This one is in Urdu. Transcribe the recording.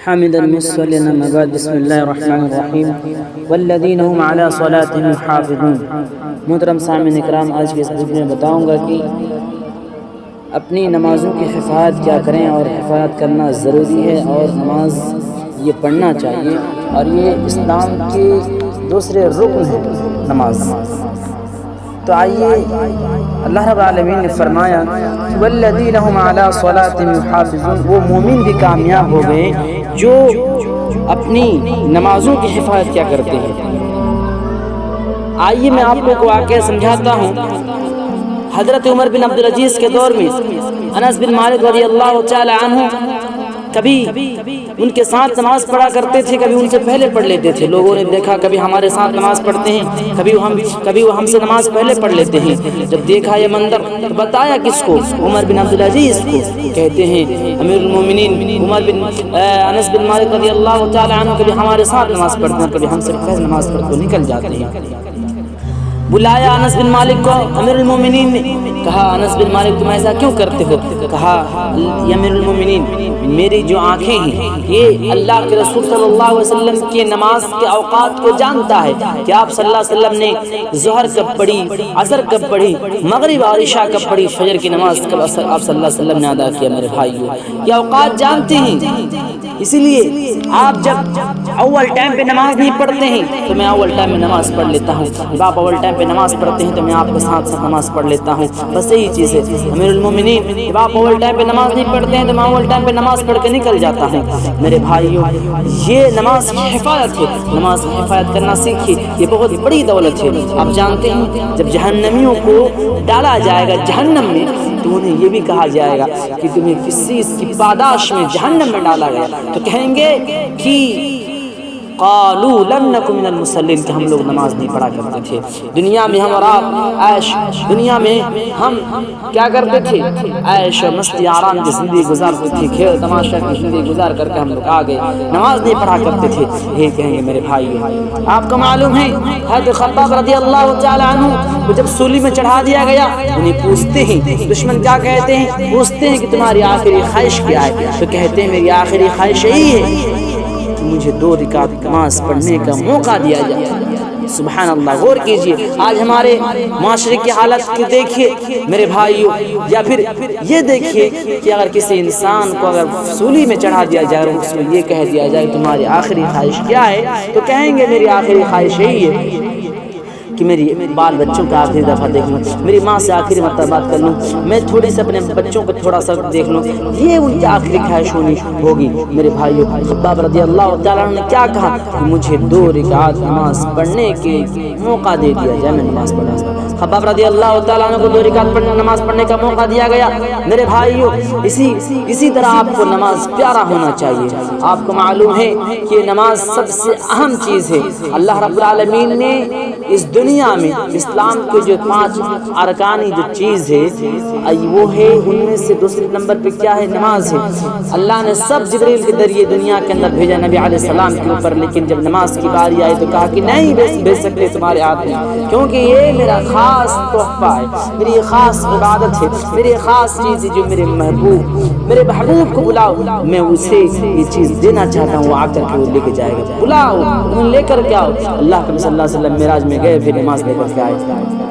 حامدا مصليا اما بعد بسم الله الرحمن الرحیم والذین هم علی صلاتهم یحافظون۔ محترم سامعین اکرام، آج کے اس ویڈیو میں بتاؤں گا کہ اپنی نمازوں کی حفاظت کیا کریں، اور حفاظت کرنا ضروری ہے اور نماز یہ پڑھنا چاہیے، اور یہ اسلام کے دوسرے رکن ہے نماز۔ تو آئیے، اللہ رب العالمین نے فرمایا والذین هم علی صلاتهم یحافظون، وہ مومن بھی کامیاب ہو گئے جو اپنی نمازوں کی حفاظت کیا کرتے ہیں۔ آئیے میں آپ کو واقعہ سمجھاتا ہوں۔ حضرت عمر بن عبدالعزیز کے دور میں انس بن مالک رضی اللہ تعالی عنہ کبھی ان کے ساتھ نماز پڑھا کرتے تھے، کبھی ان سے پہلے پڑھ لیتے تھے۔ لوگوں نے دیکھا کبھی ہمارے ساتھ نماز پڑھتے ہیں، کبھی وہ ہم سے نماز پہلے پڑھ لیتے ہیں۔ جب دیکھا یہ منظر تو بتایا کس کو؟ عمر بن عبدالعزیز کو۔ کہتے ہیں امیر المومنین انس بن مالک رضی اللہ تعالی عنہ کبھی ہمارے ساتھ نماز پڑھتے ہیں، کبھی ہم سے پہلے نماز پڑھ کے نکل جاتے ہیں۔ بلایا انس بن مالک کو امیر المومنین نے، کہا انس بن مالک تم ایسا کیوں کرتے ہو؟ کہا یا امیر المومنین، میری جو آنکھیں ہیں یہ اللہ کے رسول صلی اللہ علیہ وسلم کی نماز کے اوقات کو جانتا ہے کہ آپ صلی اللہ علیہ وسلم نے ظہر کب پڑھی، عصر کب پڑھی، مغرب اور عشاء کب پڑھی، فجر کی نماز کب آپ صلی اللہ علیہ وسلم نے ادا کیا۔ میرے بھائیو، یہ اوقات جانتے ہیں، اسی لیے آپ جب اول ٹائم پہ نماز نہیں پڑھتے ہیں تو میں اول ٹائم میں نماز پڑھ لیتا ہوں، جب آپ اول ٹائم پہ نماز پڑھتے ہیں تو میں آپ کے ساتھ ساتھ نماز پڑھ لیتا ہوں۔ بس یہی چیز ہے امیر المومنین، جب آپ اول ٹائم پہ نماز نہیں پڑھتے ہیں تو میں اول ٹائم پہ نماز پڑھ کے نکل جاتا ہوں۔ میرے بھائیوں، یہ نماز کی حفاظت ہے، نماز کی حفاظت کرنا سیکھیے، یہ بہت بڑی دولت ہے۔ آپ جانتے ہیں جب جہنمیوں کو ڈالا جائے گا جہنم میں تو انہیں یہ بھی کہا جائے گا کہ تمہیں کس چیز کی پاداش میں جہنم میں ڈالا گیا، تو کہیں گے کہ قالوا لم نکن من المصلین، کہ ہم لوگ نماز نہیں پڑھا کرتے تھے۔ دنیا میں ہم اور آپ عیش، دنیا میں ہم کیا کرتے تھے؟ عیش و مستی آرام کی زندگی گزارتے تھے، کھیل تماشا کی زندگی گزار کر کے ہم لوگ آ گئے، نماز نہیں پڑھا کرتے تھے۔ یہ کہیں گے میرے بھائیو، آپ کو معلوم ہے حضرت خباب رضی اللہ تعالی عنہ کو جب سولی میں چڑھا دیا گیا، انہیں پوچھتے ہیں دشمن کیا کہتے ہیں، پوچھتے ہیں کہ تمہاری آخری خواہش کیا ہے؟ تو کہتے ہیں میری آخری خواہش یہی ہے مجھے 2 رکعت نماز پڑھنے کا موقع دیا جائے۔ سبحان اللہ، غور کیجئے آج ہمارے معاشرے کی حالت کو دیکھیے میرے بھائیوں، یا پھر یہ دیکھیے کہ اگر کسی انسان کو اگر سولی میں چڑھا دیا جائے اور اس کو یہ کہہ دیا جائے تمہاری آخری خواہش کیا ہے، تو کہیں گے میری آخری خواہش یہی ہے کہ میری بال بچوں کا آخری دفعہ دیکھ لوں، میری ماں سے آخری مرتبہ بات کر لوں، میں تھوڑی سے اپنے بچوں کو تھوڑا سا دیکھ لوں، یہ ان کی آخری خواہش ہوگی۔ میرے بھائیو، خباب رضی اللہ تعالیٰ عنہ نے کیا کہا کہ مجھے 2 رکعت نماز پڑھنے کے موقع دے دیا جائے، میں نماز پڑھا۔ خباب رضی اللہ تعالیٰ عنہ کو 2 رکعت نماز پڑھنے کا موقع دیا گیا۔ میرے بھائیو، اسی طرح آپ کو نماز پیارا ہونا چاہیے۔ آپ کو معلوم ہے کہ نماز سب سے اہم چیز ہے۔ اللہ رب العالمین نے اس دنیا میں اسلام کے جو 5 ارکانی جو چیز ہے وہ ہے، ان میں سے دوسرے نمبر پہ کیا ہے؟ نماز ہے۔ اللہ نے سب جبریل کے ذریعے دنیا کے اندر بھیجا نبی علیہ السلام کے اوپر، لیکن جب نماز کی باری آئی تو کہا کہ نہیں بھیج سکتے تمہارے ہاتھ میں، کیونکہ یہ میرا خاص تحفہ ہے، میری خاص عبادت ہے، میری خاص چیز ہے جو میرے محبوب کو بلاؤ، میں اسے یہ چیز دینا چاہتا ہوں، وہ آ کر کے وہ لے کے جائے گا، بلاؤ لے کر کے آؤ۔ اللہ کے صلی اللہ علیہ وسلم معراج میں گئے، پھر نماز لے کر کے آئے۔